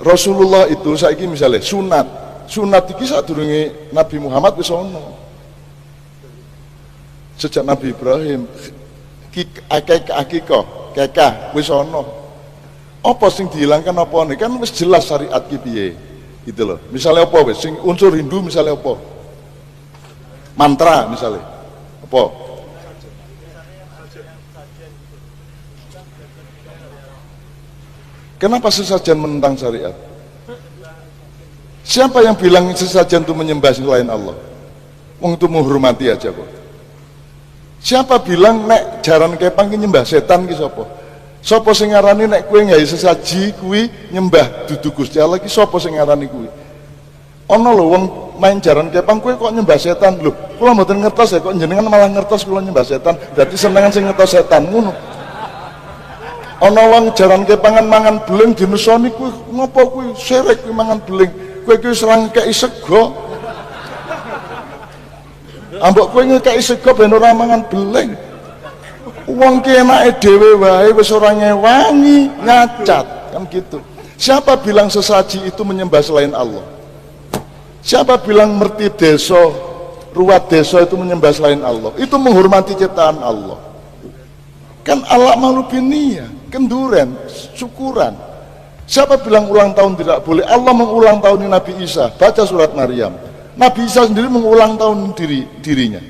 Rasulullah itu saiki misalnya sunat iki sadurunge Nabi Muhammad wis ana. Sejak Nabi Ibrahim akikah kekah wis ana. Apa sing dihilangkan apa nih? Kan wis jelas syariat ki piye. Gitu loh. Misalnya apa wis sing unsur Hindu misalnya apa? Mantra misalnya. Apa? Kenapa sesajen menentang syariat? Siapa yang bilang sesajen itu menyembah selain Allah? Wong itu menghormati aja kok. Siapa bilang nek jaran kepang ki nyembah setan ki sapa? Sapa sing ngarani nek kowe gawe sesaji kuwi nyembah dudu Gusti Allah ki sapa sing ngarani kuwi? Ana lho wong main jaran kepang kowe kok nyembah setan. Lho, kula mboten ngertos ya kok jenengan malah ngertos kula nyembah setan. Berarti senengan sing ngertos setan ngono. Ana wong jaran kepangan mangan beling dinusoni kuwi ngopo kuwi serek kuwi mangan beling. Kowe iki wis rangkeki sego. Ambok kowe ngekeki sego ben ora mangan beling. Wong ki enake dhewe wae wis ora ngewangi, ngacat kan gitu. Siapa bilang sesaji itu menyembah selain Allah? Siapa bilang merti desa, ruwat desa itu menyembah selain Allah? Itu menghormati ciptaan Allah. Kan Allah malu biniyah, kenduren, syukuran. Siapa bilang ulang tahun tidak boleh? Allah mengulang tahun Nabi Isa. Baca surat Maryam. Nabi Isa sendiri mengulang tahun dirinya.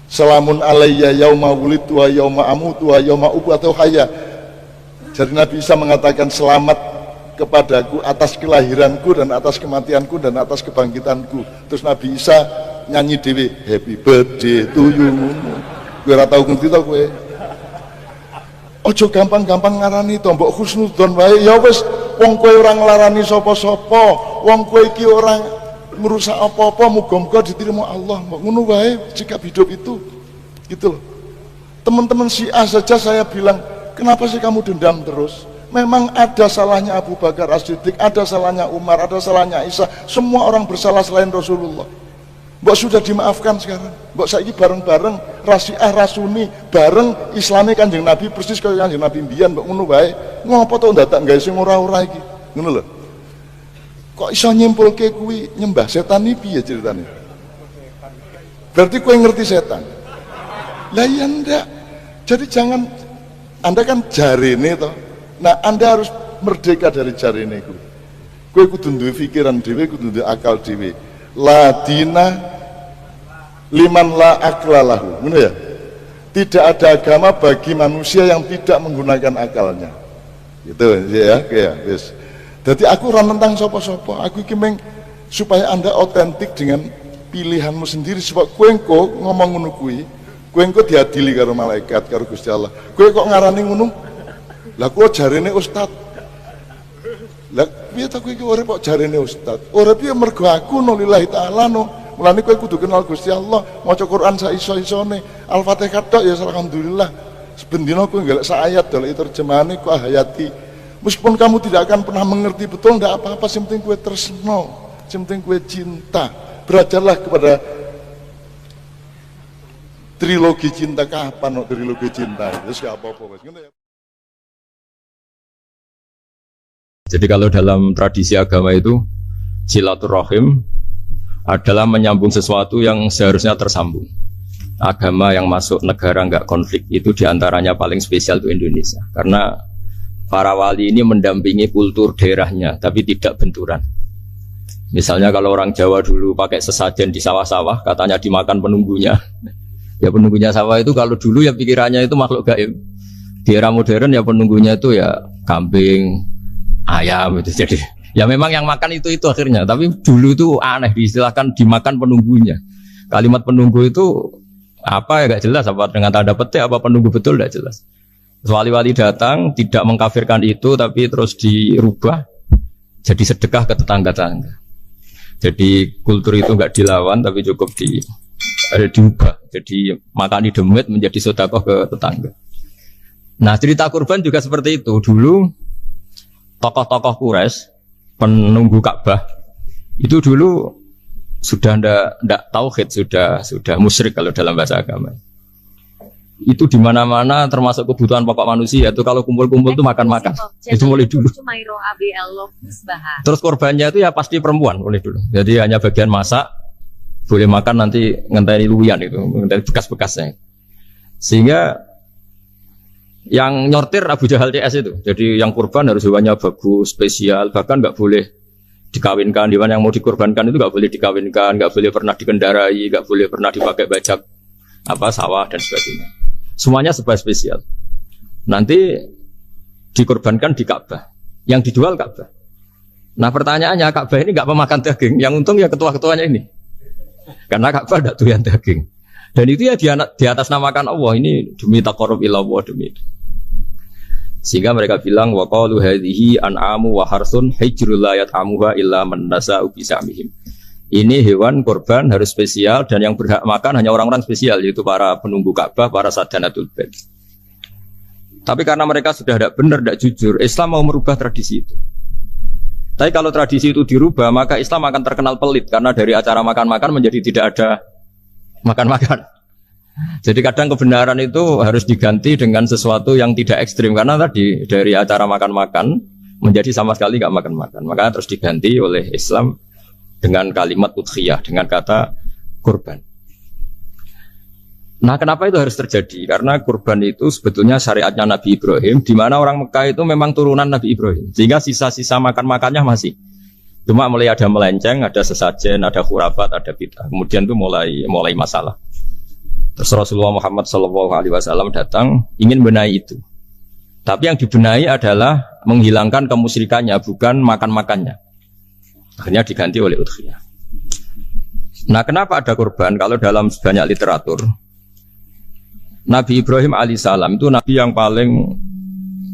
Salamun alayya yauma wulidtu wa yauma amutu wa yauma ub'atsu hayya. Jadi Nabi Isa mengatakan selamat kepadaku atas kelahiranku dan atas kematianku dan atas kebangkitanku. Terus Nabi Isa nyanyi dewe happy birthday to you. Kowe ora tau ngerti to kowe. Ojo gampang-gampang ngarani to mbok husnudzon wae ya wis wong kowe ora nglarani sapa-sapa, wong kowe iki ora merusak apa-apa, muga-muga diterima Allah. Mbok ngono wae sikap hidup itu. Gitu loh. Teman-teman Syiah saja saya bilang, kenapa sih kamu dendam terus? Memang ada salahnya Abu Bakar As-Siddiq, ada salahnya Umar, ada salahnya Isa. Semua orang bersalah selain Rasulullah. Mbok sudah dimaafkan sekarang. Mbok saiki bareng-bareng Rasiah Rasuni bareng Islami Kanjeng Nabi persis kaya Kanjeng Nabi mbiyen mbok ngono wae. Ngopo to ndadak gawe sing ora-ora iki? Ngono lho. Kok iso nyimpulke kuwi nyembah setan iki piye ceritane? Berarti kowe ngerti setan. Lah ya ndak. Jadi jangan Anda kan jarene to. Nah, Anda harus merdeka dari jarene iku. Kowe kudu duwe pikiran dhewe, kudu duwe akal dhewe. La dina liman la aklalahu, benar ya? Tidak ada agama bagi manusia yang tidak menggunakan akalnya. Gitu ya, kayak wis. Jadi aku ora nentang sapa-sapa. Aku iki supaya Anda otentik dengan pilihanmu sendiri sebab kowe engko ngomong ngono kuwi, kowe engko diadili karo malaikat, karo Gusti Allah. Kowe kok ngarani ngono? Lah kok jarene ustaz. Lah piye ta kowe iki urip kok jarene ustaz? Ora piye mergo aku nulillahi ta'ala no. Mulane kowe kudu kenal Gusti Allah, maca Quran sak iso-isone. Al-Fatihah tok ya alhamdulillah. Sebendina kowe golek sak ayat delok terjemahane ku hayati. Meskipun kamu tidak akan pernah mengerti betul, tidak apa-apa, yang penting kowe tresno, yang penting kowe cinta. Belajarlah kepada trilogi cinta. Kapan no trilogi cinta? Terus gak apa-apa wis. Jadi kalau dalam tradisi agama itu silaturahim adalah menyambung sesuatu yang seharusnya tersambung. Agama yang masuk negara nggak konflik itu diantaranya paling spesial itu Indonesia. Karena para wali ini mendampingi kultur daerahnya, tapi tidak benturan. Misalnya kalau orang Jawa dulu pakai sesajen di sawah-sawah, katanya dimakan penunggunya. Ya penunggunya sawah itu kalau dulu ya pikirannya itu makhluk gaib. Di era modern ya penunggunya itu ya kambing, ayam itu. Jadi ya memang yang makan itu akhirnya. Tapi dulu itu aneh diistilahkan dimakan penunggunya. Kalimat penunggu itu apa ya gak jelas, apa dengan tanda petik apa penunggu betul gak jelas. Wali-wali datang tidak mengkafirkan itu, tapi terus dirubah jadi sedekah ke tetangga-tetangga. Jadi kultur itu nggak dilawan, tapi cukup diubah. Jadi makani demit menjadi sedekah ke tetangga. Nah cerita kurban juga seperti itu. Dulu tokoh-tokoh Quraisy penunggu Ka'bah itu dulu sudah ndak tauhid, sudah musyrik kalau dalam bahasa agama. itu di mana-mana termasuk kebutuhan pokok manusia. Itu kalau kumpul-kumpul itu makan-makan. Itu mulai dulu. Terus korbannya itu ya pasti perempuan mulai dulu. Jadi hanya bagian masak, boleh makan nanti ngenteni luwian itu, ngenteni bekas-bekasnya. Sehingga yang nyortir Abu Jahal CS itu. Jadi yang kurban harus hewannya bagus, spesial, bahkan nggak boleh dikawinkan. Hewan yang mau dikorbankan itu nggak boleh dikawinkan, nggak boleh pernah dikendarai, nggak boleh pernah dipakai bajak sawah dan sebagainya. Semuanya serba spesial. Nanti dikorbankan di Ka'bah. Yang dijual Ka'bah. Nah pertanyaannya, Ka'bah ini nggak memakan daging. Yang untung ya ketua-ketuanya ini. Karena Ka'bah tidak doyan daging. Dan itu ya di atas namakan Allah. Ini demi taqarrub ila Allah, demi itu. Sehingga mereka bilang wa qalu hadhihi an'amu wa harsun hijrul la yat'amuha illa man nasa'u bisamihim. Ini hewan korban harus spesial dan yang berhak makan hanya orang-orang spesial, yaitu para penunggu Ka'bah, para sadanatul bait. Tapi karena mereka sudah tidak benar, tidak jujur, Islam mau merubah tradisi itu. Tapi kalau tradisi itu dirubah, maka Islam akan terkenal pelit karena dari acara makan-makan menjadi tidak ada makan-makan. Jadi kadang kebenaran itu harus diganti dengan sesuatu yang tidak ekstrim karena tadi dari acara makan-makan menjadi sama sekali nggak makan-makan. Maka terus diganti oleh Islam dengan kalimat udhiyah, dengan kata kurban. Nah, kenapa itu harus terjadi? Karena kurban itu sebetulnya syariatnya Nabi Ibrahim, di mana orang Mekah itu memang turunan Nabi Ibrahim. Sehingga sisa-sisa makan-makannya masih. Cuma mulai ada melenceng, ada sesajen, ada khurafat, ada bid'ah. Kemudian itu mulai masalah. Terus Rasulullah Muhammad SAW datang ingin benahi itu. Tapi yang dibenahi adalah menghilangkan kemusyrikannya, bukan makan-makannya. Akhirnya diganti oleh udhiyah. Nah, kenapa ada kurban? Kalau dalam banyak literatur, Nabi Ibrahim alaihissalam itu Nabi yang paling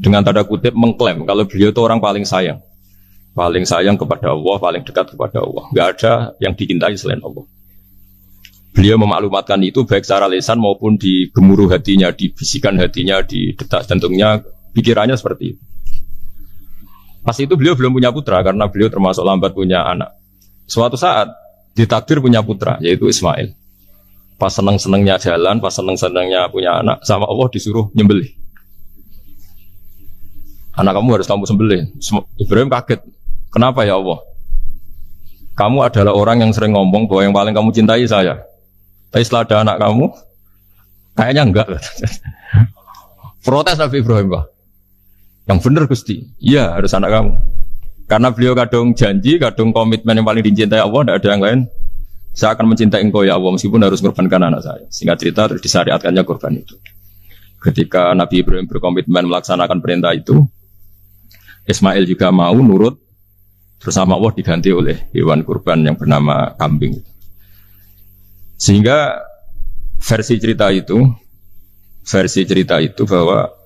dengan tanda kutip mengklaim kalau beliau itu orang paling sayang kepada Allah, paling dekat kepada Allah. Gak ada yang dicintai selain Allah. Beliau memaklumatkan itu baik secara lisan maupun di gemuruh hatinya, di bisikan hatinya, di detak jantungnya, pikirannya seperti itu. Pas itu beliau belum punya putra karena beliau termasuk lambat punya anak. Suatu saat ditakdir punya putra yaitu Ismail. Pas seneng-senengnya jalan, pas seneng-senengnya punya anak, sama Allah disuruh nyembelih. Anak kamu harus kamu sembelih. Ibrahim kaget. Kenapa ya Allah? Kamu adalah orang yang sering ngomong bahwa yang paling kamu cintai saya. Tapi setelah ada anak kamu, kayaknya enggak. Protes Nabi Ibrahim, Pak. Yang benar Gusti, iya harus anak kamu. Karena beliau kadung janji, kadung komitmen yang paling dicintai Allah, tidak ada yang lain. Saya akan mencintai engkau ya Allah, meskipun harus mengorbankan anak saya. Singkat cerita, terus disyariatkannya korban itu. Ketika Nabi Ibrahim berkomitmen melaksanakan perintah itu, Ismail juga mau nurut, terus sama Allah diganti oleh hewan kurban yang bernama kambing. Sehingga versi cerita itu bahwa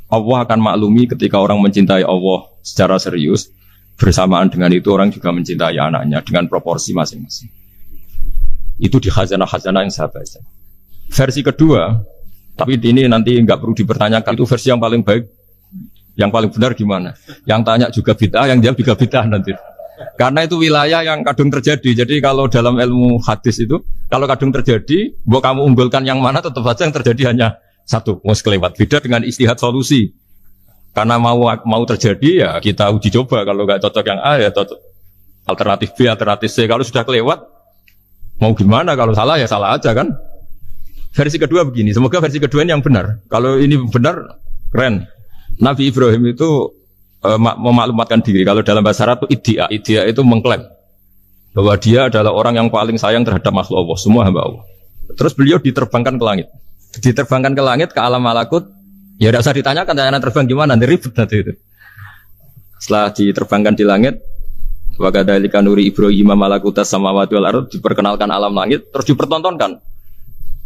Allah akan maklumi ketika orang mencintai Allah secara serius, bersamaan dengan itu orang juga mencintai anaknya dengan proporsi masing-masing. Itu di khazanah-khazanah yang saya baca. Versi kedua, tapi ini nanti nggak perlu dipertanyakan, itu versi yang paling baik, yang paling benar gimana? Yang tanya juga bid'ah, yang jawab juga bid'ah nanti. Karena itu wilayah yang kadung terjadi. Jadi kalau dalam ilmu hadis itu, kalau kadung terjadi, buat kamu unggulkan yang mana, tetap saja yang terjadi hanya satu, mau kelewat. Beda dengan istihad solusi. Karena mau terjadi ya kita uji coba. Kalau nggak cocok yang A ya cocok alternatif B, alternatif C. Kalau sudah kelewat, mau gimana? Kalau salah ya salah aja kan. Versi kedua begini. Semoga versi kedua ini yang benar. Kalau ini benar, keren. Nabi Ibrahim itu memaklumatkan diri. Kalau dalam bahasa Arab itu iddia itu mengklaim bahwa dia adalah orang yang paling sayang terhadap makhluk Allah, semua hamba Allah. Terus beliau diterbangkan ke langit. Diterbangkan ke langit, ke alam malakut, ya tidak usah ditanyakan, tanya terbang gimana, nanti ribet nanti itu. Setelah diterbangkan di langit, wa kadzalika nuri Ibrahim malakutas samawati wal ardh, diperkenalkan alam langit, terus dipertontonkan.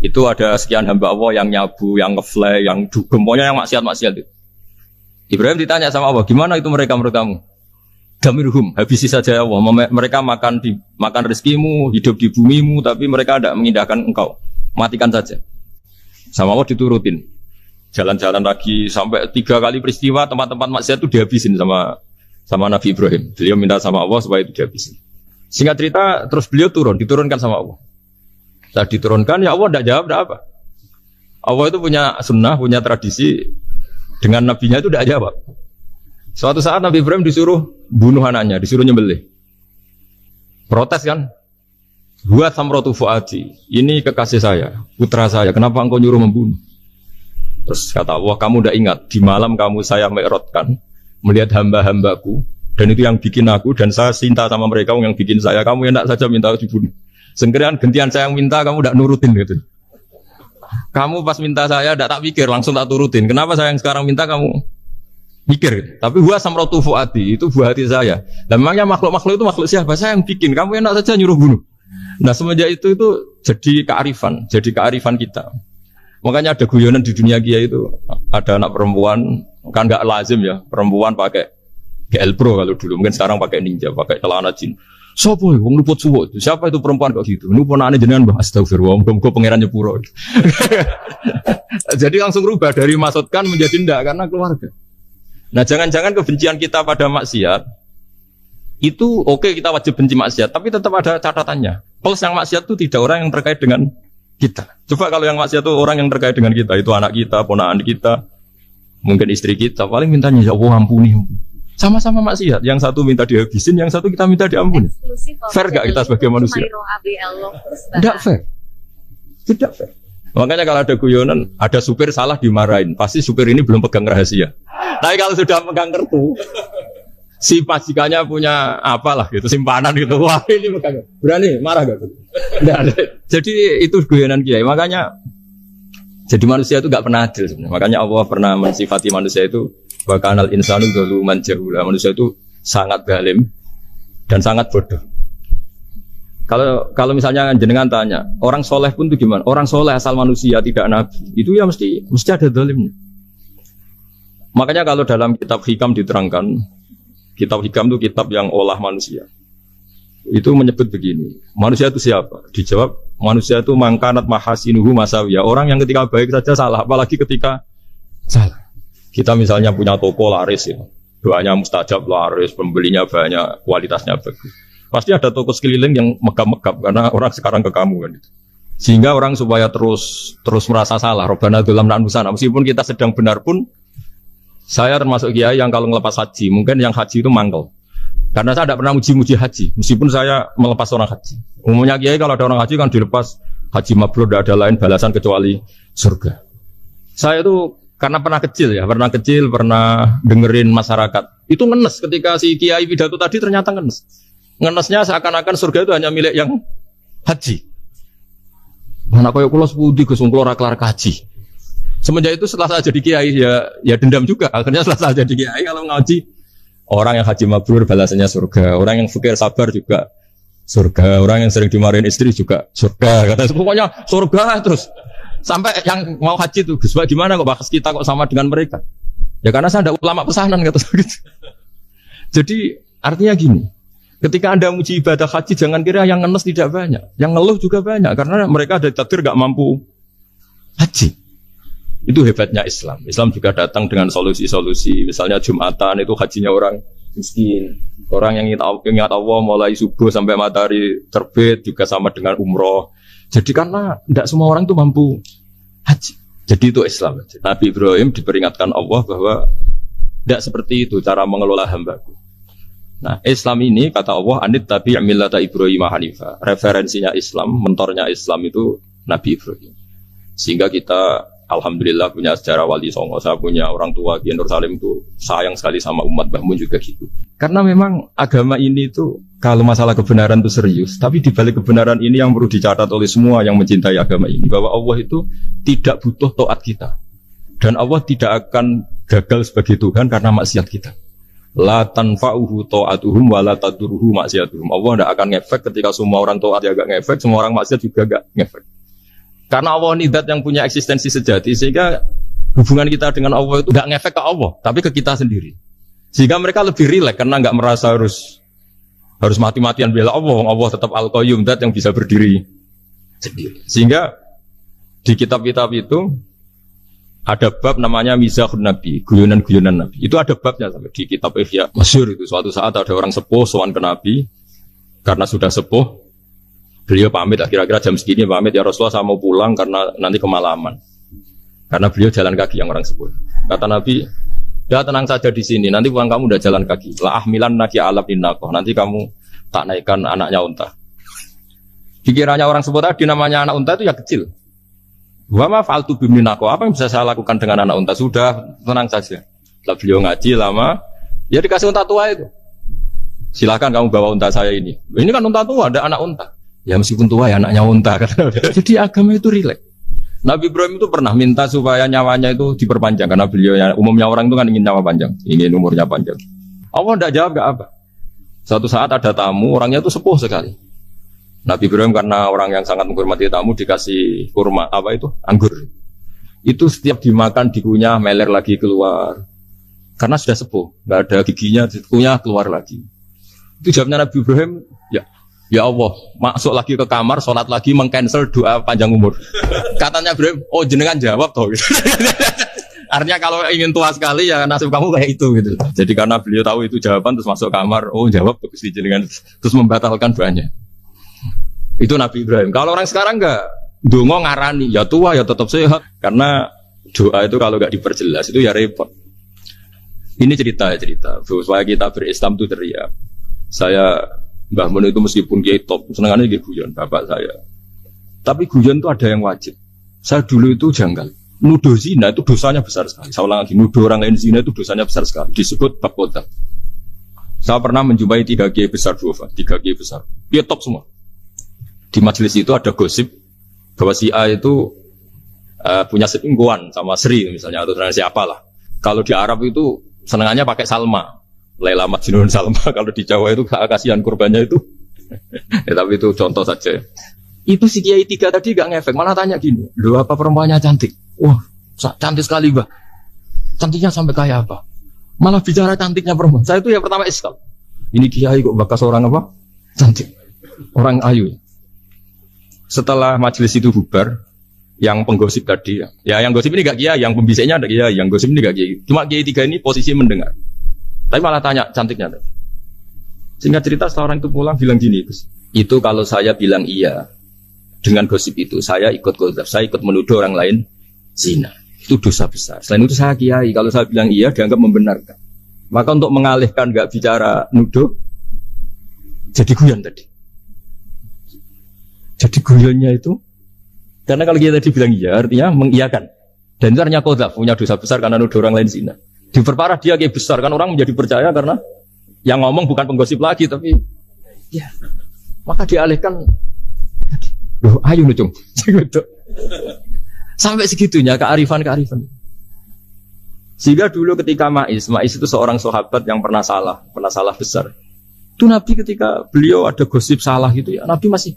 Itu ada sekian hamba Allah yang nyabu, yang ngefly, yang dugem, pokoknya yang maksiat-maksiat itu. Ibrahim ditanya sama Allah, gimana itu mereka menurut kamu? Damirhum, habisi saja ya Allah. Mereka makan rezekimu, hidup di bumimu, tapi mereka tidak mengindahkan engkau. Matikan saja. Sama Allah diturutin. Jalan-jalan lagi sampai 3 kali peristiwa tempat-tempat maksiat itu dihabisin sama Nabi Ibrahim. Beliau minta sama Allah supaya itu dihabisin. Singkat cerita, terus beliau diturunkan sama Allah. Setelah diturunkan, ya Allah tidak jawab, tidak apa. Allah itu punya sunnah, punya tradisi. Dengan nabinya itu tidak jawab. Suatu saat Nabi Ibrahim disuruh bunuh anaknya, disuruh nyembelih. Protes kan? Buat samrotu fuadi. Ini kekasih saya, putra saya. Kenapa engkau nyuruh membunuh? Terus kata Allah, kamu udah ingat di malam kamu saya mi'rajkan melihat hamba-hambaku dan itu yang bikin aku dan saya cinta sama mereka yang bikin saya. Kamu enak saja minta dibunuh. Sengkirian gantian saya yang minta kamu udah nurutin gitu. Kamu pas minta saya tidak tak pikir langsung tak turutin. Kenapa saya yang sekarang minta kamu mikir? Gitu. Tapi buat samrotu fuadi itu buah hati saya. Dan memangnya makhluk-makhluk itu makhluk siapa? Saya yang bikin. Kamu enak saja nyuruh bunuh. Nah semenjak itu jadi kearifan kita. Makanya ada guyonan di dunia kiai itu ada anak perempuan kan nggak lazim ya perempuan pakai GL Pro kalau dulu mungkin sekarang pakai Ninja pakai celana jin. Sopo wong luput suwo itu. Siapa itu perempuan kok gitu? Nu ponakane jenengan Mbah astagfirullah, muga-muga pangeran nyepuro. Jadi langsung rubah dari maksudkan menjadi ndak karena keluarga. Nah, jangan-jangan kebencian kita pada maksiat itu oke, kita wajib benci maksiat, tapi tetap ada catatannya. Plus yang maksiat itu tidak orang yang terkait dengan kita. Coba kalau yang maksiat itu orang yang terkait dengan kita, itu anak kita, ponakan kita, mungkin istri kita, paling mintanya ya Allah ampuni. Sama-sama maksiat, yang satu minta dihabisin, yang satu kita minta diampuni. Fair gak kita sebagai manusia? Tidak fair. Tidak fair. Makanya kalau ada guyonan, ada supir salah dimarahin, pasti supir ini belum pegang rahasia. Tapi kalau sudah pegang kartu, si majikannya punya apalah gitu, simpanan gitu, wah ini pegang. Berani, marah gak? Jadi itu guyonan kiai. Makanya jadi manusia itu gak pernah adil sebenarnya. Makanya Allah pernah mensifati manusia itu wa kanal insanu zaluman jahula. Manusia itu sangat zalim dan sangat bodoh. Kalau misalnya jenengan tanya, orang soleh pun itu gimana? Orang soleh asal manusia tidak nabi, itu ya mesti ada zalimnya. Makanya kalau dalam kitab Hikam diterangkan, kitab Hikam itu kitab yang olah manusia. Itu menyebut begini, manusia itu siapa? Dijawab, manusia itu mangkanat mahasinuhu masawiyah. Orang yang ketika baik saja salah, apalagi ketika salah. Kita misalnya punya toko laris ya, doanya mustajab laris, pembelinya banyak, kualitasnya bagus. Pasti ada toko sekeliling yang megap-megap karena orang sekarang ke kamu kan. Sehingga orang supaya terus merasa salah. Robbana dzulamna anfusana. Meskipun kita sedang benar pun, saya termasuk kiai yang kalau ngelepas haji, mungkin yang haji itu mangkel. Karena saya tidak pernah muji-muji haji, meskipun saya melepas orang haji. Umumnya kiai kalau ada orang haji kan dilepas haji mabrur, tidak ada lain balasan kecuali surga. Saya itu karena pernah kecil, pernah dengerin masyarakat. Itu ngenes ketika si kiai pidato tadi ternyata ngenes. Ngenesnya seakan-akan surga itu hanya milik yang haji. Mana koyo kula sepudi Gus wong kula ora kelar kaji. Semenjak itu setelah saya jadi kiai ya dendam juga. Akhirnya setelah saya jadi kiai kalau ngaji orang yang haji mabrur balasannya surga, orang yang fakir sabar juga surga, orang yang sering dimarahin istri juga surga. Kata pokoknya surga terus. Sampai yang mau haji itu, Gus, gimana kok bahas kita kok sama dengan mereka? Ya karena saya ada ulama pesanan kata gitu. Jadi artinya gini, ketika Anda muji ibadah haji, jangan kira yang ngenes tidak banyak, yang ngeluh juga banyak, karena mereka ada takdir gak mampu haji. Itu hebatnya Islam. Islam juga datang dengan solusi-solusi. Misalnya Jumatan itu hajinya orang miskin, orang yang ingat Allah mulai subuh sampai matahari terbit juga sama dengan umroh. Jadi karena tidak semua orang itu mampu haji. Jadi itu Islam. Nabi Ibrahim diperingatkan Allah bahwa tidak seperti itu cara mengelola hambaku. Nah Islam ini kata Allah anit tabi' millata Ibrahim hanifah. Referensinya Islam, mentornya Islam itu Nabi Ibrahim. Sehingga kita alhamdulillah punya sejarah wali songo. Saya punya orang tua di Nur Salim itu sayang sekali sama umat, Mbah Mun juga gitu. Karena memang agama ini itu kalau masalah kebenaran itu serius, tapi di balik kebenaran ini yang perlu dicatat oleh semua yang mencintai agama ini, bahwa Allah itu tidak butuh taat kita. Dan Allah tidak akan gagal sebagai Tuhan karena maksiat kita. La tanfa'uhu ta'atuhum wa la tadurruhu maksiatuhum. Allah tidak akan ngefek ketika semua orang taat ya gak ngefek, semua orang maksiat juga gak ngefek. Karena Allah ini zat yang punya eksistensi sejati, sehingga hubungan kita dengan Allah itu gak ngefek ke Allah, tapi ke kita sendiri. Sehingga mereka lebih rileks karena gak merasa harus mati-matian bela Allah. Allah tetap Al-Qayyum, zat yang bisa berdiri sendiri. Sehingga di kitab-kitab itu ada bab namanya Mizahun Nabi, guyonan-guyonan Nabi. Itu ada babnya sampai di kitab Ihya masyhur itu. Suatu saat ada orang sepuh sowan ke Nabi, karena sudah sepuh, beliau pamit, kira-kira jam segini pamit, ya Rasulullah saya mau pulang karena nanti kemalaman. Karena beliau jalan kaki yang orang sebut. Kata Nabi, ya tenang saja di sini. Nanti uang kamu udah jalan kaki. La ahmilan naki alab dinnakoh. Nanti kamu tak naikkan anaknya unta. Pikirannya orang sebut tadi namanya anak unta itu ya kecil. Wa ma fa'altu biminako. Apa yang bisa saya lakukan dengan anak unta? Sudah, tenang saja. Setelah beliau ngaji lama, ya dikasih unta tua itu. Silakan kamu bawa unta saya ini. Ini kan unta tua, ada anak unta. Ya meskipun tua ya anaknya unta. Jadi agama itu rileks. Nabi Ibrahim itu pernah minta supaya nyawanya itu diperpanjang karena beliau umumnya orang itu kan ingin nyawa panjang, ingin umurnya panjang. Allah tidak jawab, gak apa. Suatu saat ada tamu, orangnya itu sepuh sekali. Nabi Ibrahim karena orang yang sangat menghormati tamu dikasih kurma, apa itu? Anggur. Itu setiap dimakan dikunyah meler lagi keluar. Karena sudah sepuh, nggak ada giginya, dikunyah keluar lagi. Itu jawabnya Nabi Ibrahim, ya Allah, masuk lagi ke kamar, sholat lagi, mengcancel doa panjang umur. Katanya Ibrahim, oh jenengan jawab toh. Artinya kalau ingin tua sekali ya nasib kamu kayak itu gitu. Jadi karena beliau tahu itu jawaban terus masuk kamar, oh jawab terus jenengan terus membatalkan doanya. Itu Nabi Ibrahim. Kalau orang sekarang enggak, dongo ngarani, ya tua ya tetap sehat. Karena doa itu kalau enggak diperjelas itu ya repot. Ini cerita supaya kita berislam itu teriak. Saya Mbah Mun itu meskipun kiai top, senengannya dia guyon bapak saya. Tapi guyon itu ada yang wajib. Saya dulu itu janggal. Nuduh zina itu dosanya besar sekali. Saya ulang lagi, nuduh orang lain zina itu dosanya besar sekali. Disebut bab qadzaf. Saya pernah menjumpai 3 kiai besar 3 kiai besar. Dia top semua. Di majelis itu ada gosip bahwa si A itu punya selingkuhan sama Sri misalnya atau siapa lah. Kalau di Arab itu senengannya pakai Salma. Laila Majnun Salma. Kalau di Jawa itu kasihan kurbannya itu. Ya, tapi itu contoh saja. Itu si Kiai 3 tadi gak ngefek, malah tanya gini, loh apa perempuannya cantik? Wah, cantik sekali Mbak. Cantiknya sampai kayak apa? Malah bicara cantiknya perempuan. Saya itu ya pertama iskal. Ini Kiai kok bakas orang apa? Cantik. Orang ayu. Setelah majelis itu bubar, yang penggosip tadi ya yang gosip ini gak Kiai, yang pembisiknya ada Kiai, yang gosip ini gak Kiai. Cuma Kiai 3 ini posisi mendengar. Tapi malah tanya cantiknya. Singkat cerita setelah orang itu pulang bilang gini, itu kalau saya bilang iya dengan gosip itu, saya ikut qadzaf, saya ikut menuduh orang lain zina. Itu dosa besar. Selain itu saya kiai, kalau saya bilang iya dianggap membenarkan. Maka untuk mengalihkan gak bicara nuduh, jadi guyon tadi. Jadi guyonnya itu, karena kalau kita tadi bilang iya, artinya mengiyakan. Dan itu artinya qadzaf, punya dosa besar karena nuduh orang lain zina. Diperparah dia kayak besar kan orang menjadi percaya karena yang ngomong bukan penggosip lagi tapi ya maka dialihkan loh ayo nucung sampai segitunya kearifan sehingga dulu ketika Ma'is itu seorang sahabat yang pernah salah besar itu Nabi ketika beliau ada gosip salah gitu ya Nabi masih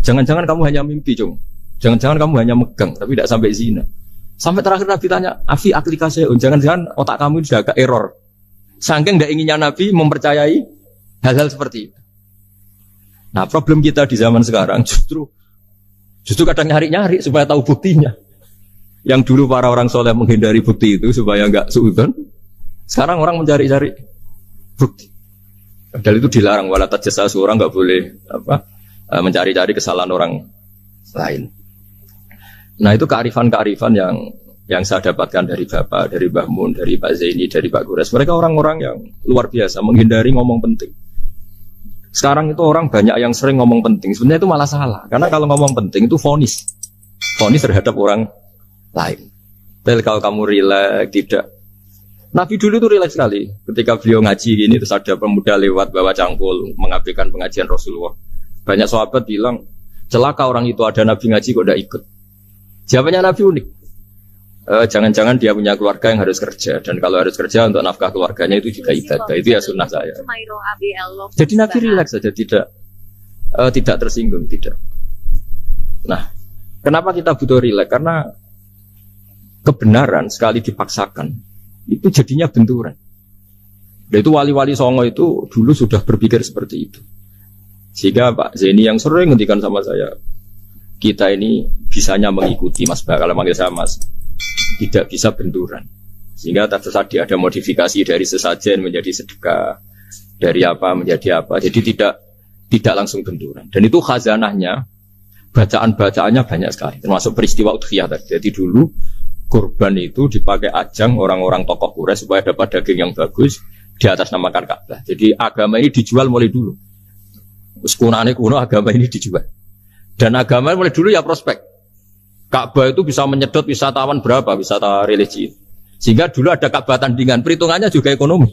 jangan-jangan kamu hanya mimpi cung jangan-jangan kamu hanya megang tapi tidak sampai zina. Sampai terakhir Nabi tanya, Afi aklikase, jangan-jangan otak kamu sudah agak error. Saking tidak inginnya Nabi mempercayai hal-hal seperti itu. Nah problem kita di zaman sekarang justru kadang nyari-nyari supaya tahu buktinya. Yang dulu para orang soleh menghindari bukti itu supaya nggak suudzon. Sekarang orang mencari-cari bukti. Padahal itu dilarang. Wala tajassasu, orang nggak boleh mencari-cari kesalahan orang lain. Nah itu kearifan-kearifan yang saya dapatkan dari Bapak, dari Mbah Mun, dari Pak Zaini, dari Pak Gures. Mereka orang-orang yang luar biasa, menghindari ngomong penting. Sekarang itu orang banyak yang sering ngomong penting. Sebenarnya itu malah salah. Karena kalau ngomong penting itu vonis terhadap orang lain. Tapi kalau kamu rileks, tidak. Nabi dulu itu rileks sekali. Ketika beliau ngaji gini, terus ada pemuda lewat bawa cangkul, mengabaikan pengajian Rasulullah. Banyak sahabat bilang, celaka orang itu ada Nabi ngaji kok tidak ikut. Jawabannya Nabi unik. Jangan-jangan dia punya keluarga yang harus kerja. Dan kalau harus kerja untuk nafkah keluarganya itu juga ibadah. Itu ya sunnah saya. Jadi Nabi rileks saja, tidak tersinggung, tidak. Nah, kenapa kita butuh rileks? Karena kebenaran sekali dipaksakan itu jadinya benturan. Dan itu wali-wali Songo itu dulu sudah berpikir seperti itu. Sehingga Pak Zaini yang sering ngendikan sama saya, kita ini bisanya mengikuti Mas Bah, kalau manggil saya Mas, tidak bisa benturan. Sehingga tadi ada modifikasi dari sesajen menjadi sedekah, dari apa menjadi apa. Jadi tidak langsung benturan. Dan itu khazanahnya, bacaan-bacaannya banyak sekali. Termasuk peristiwa udhiyah tadi. Jadi dulu kurban itu dipakai ajang orang-orang tokoh Quraisy supaya dapat daging yang bagus di atas namakan Ka'bah. Jadi agama ini dijual mulai dulu. Kunane kuno agama ini dijual. Dan agama mulai dulu ya prospek. Ka'bah itu bisa menyedot wisatawan berapa, wisata religi. Sehingga dulu ada Ka'bah tandingan, perhitungannya juga ekonomi.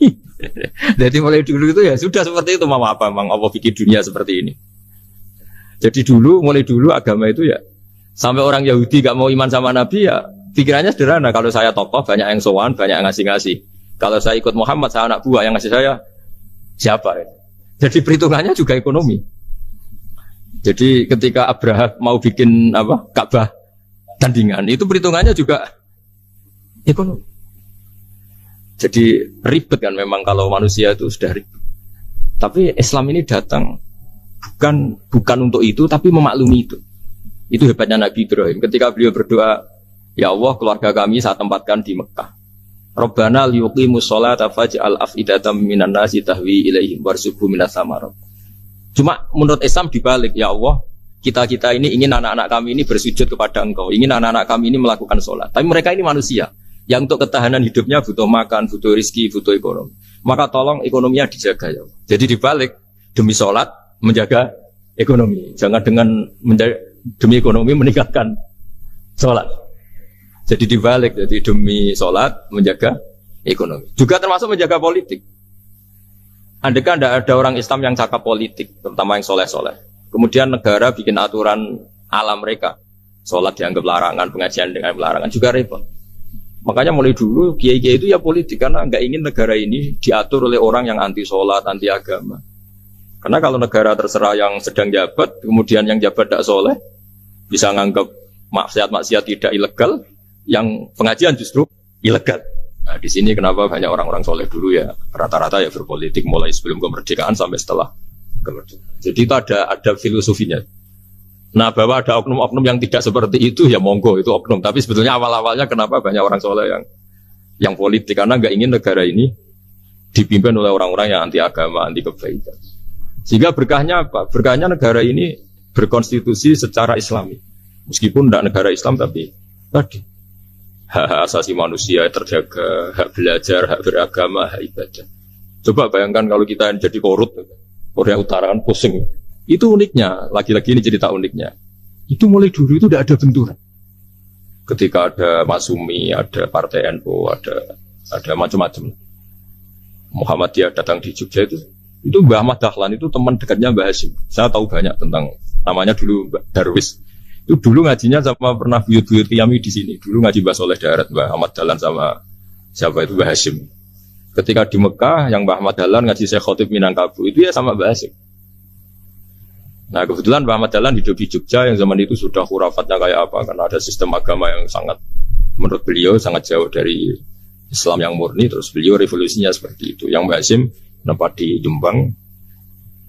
Jadi mulai dulu itu ya sudah seperti itu, mau apa memang Allah bikin dunia seperti ini. Jadi dulu, mulai dulu agama itu ya, sampai orang Yahudi gak mau iman sama Nabi ya, pikirannya sederhana, kalau saya tokoh banyak yang sowan, banyak yang ngasih-ngasih. Kalau saya ikut Muhammad, saya anak buah, yang ngasih saya siapa? Ya? Jadi perhitungannya juga ekonomi. Jadi ketika Abraham mau bikin Ka'bah tandingan, itu perhitungannya juga ekonomi. Jadi ribet kan memang kalau manusia itu sudah ribet. Tapi Islam ini datang bukan untuk itu, tapi memaklumi itu. Itu hebatnya Nabi Ibrahim. Ketika beliau berdoa, ya Allah, keluarga kami saya tempatkan di Mekah. Rabbana liyuqimus sholata faj'al af'idatam minan nasi tahwi ilaihim warzuqhum minas samarat. Cuma menurut Islam dibalik, ya Allah, kita ini ingin anak-anak kami ini bersujud kepada Engkau, ingin anak-anak kami ini melakukan sholat. Tapi mereka ini manusia, yang untuk ketahanan hidupnya butuh makan, butuh rezeki, butuh ekonomi. Maka tolong ekonominya dijaga ya Allah. Jadi dibalik, demi sholat, menjaga ekonomi. Jangan dengan demi ekonomi meninggalkan sholat. Jadi dibalik, jadi demi sholat, menjaga ekonomi. Juga termasuk menjaga politik. Andaikan tidak ada orang Islam yang cakap politik, terutama yang soleh-soleh. Kemudian negara bikin aturan ala mereka. Sholat dianggap larangan, pengajian dengan larangan, juga repot. Makanya mulai dulu kiai-kiai itu ya politik, karena nggak ingin negara ini diatur oleh orang yang anti sholat, anti agama. Karena kalau negara terserah yang sedang jabat, kemudian yang jabat tidak soleh, bisa nganggap maksiat-maksiat tidak ilegal, yang pengajian justru ilegal. Nah, di sini kenapa banyak orang-orang soleh dulu ya rata-rata ya berpolitik mulai sebelum kemerdekaan sampai setelah kemerdekaan. Jadi itu ada filosofinya. Nah, bahwa ada oknum-oknum yang tidak seperti itu ya monggo, itu oknum. Tapi sebetulnya awal-awalnya kenapa banyak orang soleh yang politik, karena nggak ingin negara ini dipimpin oleh orang-orang yang anti agama, anti kebaikan. Sehingga berkahnya apa? Berkahnya negara ini berkonstitusi secara Islami. Meskipun tidak negara Islam, tapi tadi hak asasi manusia terjaga, hak belajar, hak beragama, hak ibadah. Coba bayangkan kalau kita jadi korut, Korea Utara kan pusing. Itu uniknya, lagi-lagi ini cerita uniknya. Itu mulai dulu itu tidak ada benturan. Ketika ada Masumi, ada Partai NU, ada macam-macam. Muhammadiyah datang di Jogja itu Mbah Ahmad Dahlan itu teman dekatnya Mbah Hasyim. Saya tahu banyak tentang, namanya dulu Darwis. Itu dulu ngajinya sama pernah buyut-buyut Qiyami di sini. Dulu ngaji Mbah Soleh Darat, Mbah Ahmad Dahlan sama siapa itu Mbah Hasyim. Ketika di Mekah yang Mbah Ahmad Dahlan ngaji Syekh Khotib Minangkabau itu ya sama Mbah Hasyim. Nah kebetulan Mbah Ahmad Dahlan hidup di Jogja yang zaman itu sudah khurafatnya kayak apa, karena ada sistem agama yang sangat, menurut beliau sangat jauh dari Islam yang murni. Terus beliau revolusinya seperti itu. Yang Mbah Hasyim nampak di Jombang.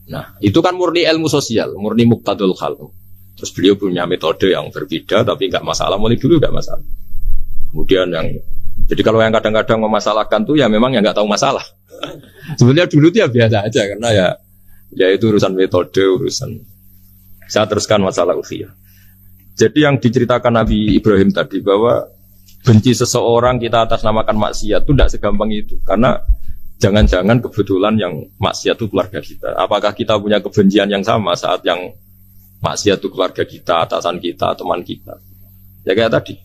Nah itu kan murni ilmu sosial, murni muqtadul khalq. Terus beliau punya metode yang berbeda, tapi nggak masalah, mulai dulu nggak masalah. Kemudian jadi kalau yang kadang-kadang memasalahkan tuh ya memang yang nggak tahu masalah. Sebenarnya dulu tuh ya biasa aja, karena ya itu urusan metode, urusan. Saya teruskan masalah ukhiyah. Jadi yang diceritakan Nabi Ibrahim tadi bahwa benci seseorang kita atas namakan maksiat itu tidak segampang itu, karena jangan-jangan kebetulan yang maksiat itu keluarga kita. Apakah kita punya kebencian yang sama saat yang maksiat itu keluarga kita, atasan kita, teman kita? Ya kayak tadi.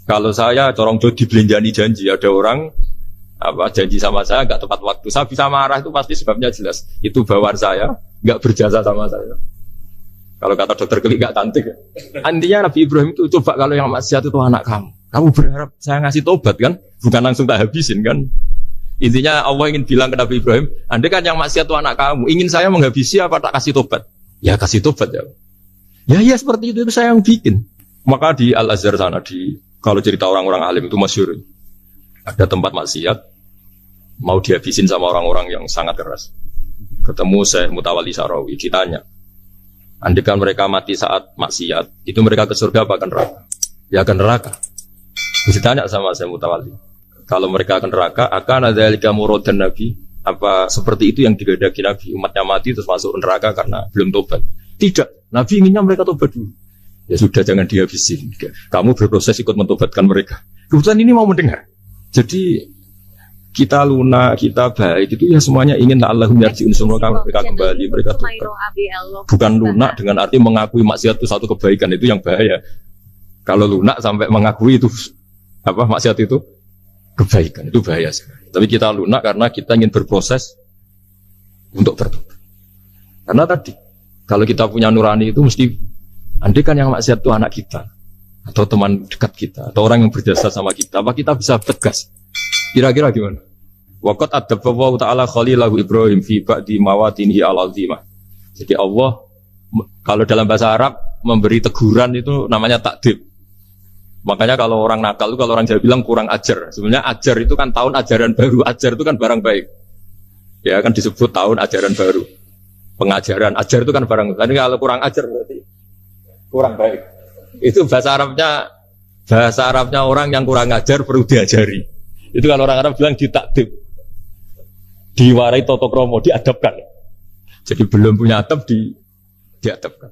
Kalau saya corong jodi belenjani janji, ada orang janji sama saya nggak tepat waktu, saya bisa marah, itu pasti sebabnya jelas. Itu bawaan saya nggak berjasa sama saya. Kalau kata dokter Klik nggak cantik. Intinya Nabi Ibrahim itu coba kalau yang maksiat itu anak kamu berharap saya ngasih tobat kan? Bukan langsung tak habisin kan? Intinya Allah ingin bilang ke Nabi Ibrahim, andai kan yang maksiat itu anak kamu, ingin saya menghabisi apa tak kasih tobat? Ya kasih tobat ya. Ya seperti itu saya yang bikin. Maka di Al-Azhar sana, kalau cerita orang-orang alim itu masyhur. Ada tempat maksiat, mau dihabisin sama orang-orang yang sangat keras. Ketemu Syekh Mutawalli Sarawi, ditanya, andai kan mereka mati saat maksiat, itu mereka ke surga apa ke neraka? Ya ke neraka. Ditanya sama Syekh Mutawalli, kalau mereka ke neraka, akan ada dzalika muradan Nabi? Apa seperti itu yang digadaki Nabi, umatnya mati terus masuk neraka karena belum tobat? Tidak, Nabi inginnya mereka tobat dulu. Ya sudah, jangan dihabisin. Kamu berproses ikut mentobatkan mereka. Kebetulan ini mau mendengar. Jadi kita lunak, kita baik itu ya semuanya ingin Allahum yarji'un, semoga mereka kembali, mereka tobat. Bukan lunak dengan arti mengakui maksiat itu satu kebaikan, itu yang bahaya. Kalau lunak sampai mengakui itu apa maksiat itu kebaikan, itu bahaya sekali. Tapi kita lunak karena kita ingin berproses untuk bertobat. Karena tadi kalau kita punya nurani itu mesti, andai kan yang maksiat itu anak kita atau teman dekat kita atau orang yang berjasa sama kita, apa kita bisa tegas? Kira-kira gimana? Waqat adabbahu ta'ala khalilahu Ibrahim fi ba'di mawatinihi al-azimah. Jadi Allah kalau dalam bahasa Arab memberi teguran itu namanya takdib. Makanya kalau orang nakal itu, kalau orang Jawa bilang kurang ajar. Sebenarnya ajar itu kan tahun ajaran baru. Ajar itu kan barang baik. Ya kan disebut tahun ajaran baru. Pengajaran, ajar itu kan barang. Tapi kalau kurang ajar berarti kurang baik. Itu bahasa Arabnya orang yang kurang ajar perlu diajari. Itu kan orang Arab bilang ditakdib, diwarai toto kromo, diadabkan. Jadi belum punya adab diadabkan.